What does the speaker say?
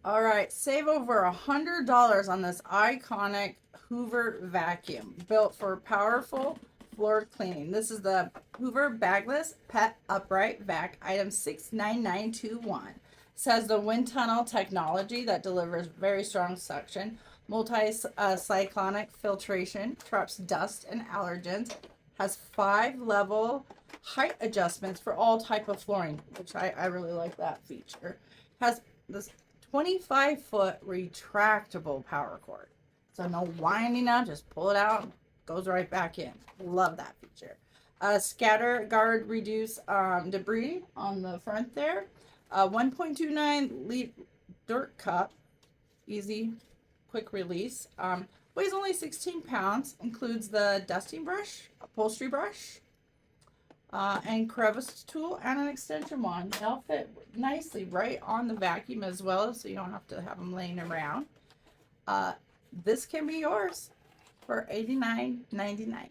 All right, save over $100 on this iconic Hoover vacuum built for powerful floor cleaning. This is the Hoover Bagless Pet Upright Vac, item 69921. Says the wind tunnel technology that delivers very strong suction, multi-cyclonic filtration, traps dust and allergens, has 5 level height adjustments for all type of flooring, which I really like that feature. Has this 25-foot retractable power cord. So no winding up, just pull it out, goes right back in. Love that feature. Scatter guard reduce debris on the front there. 1.29 liter dirt cup, easy, quick release. Weighs only 16 pounds, includes the dusting brush, upholstery brush, and crevice tool and an extension wand. They'll fit nicely right on the vacuum as well, so you don't have to have them laying around. This can be yours for $89.99.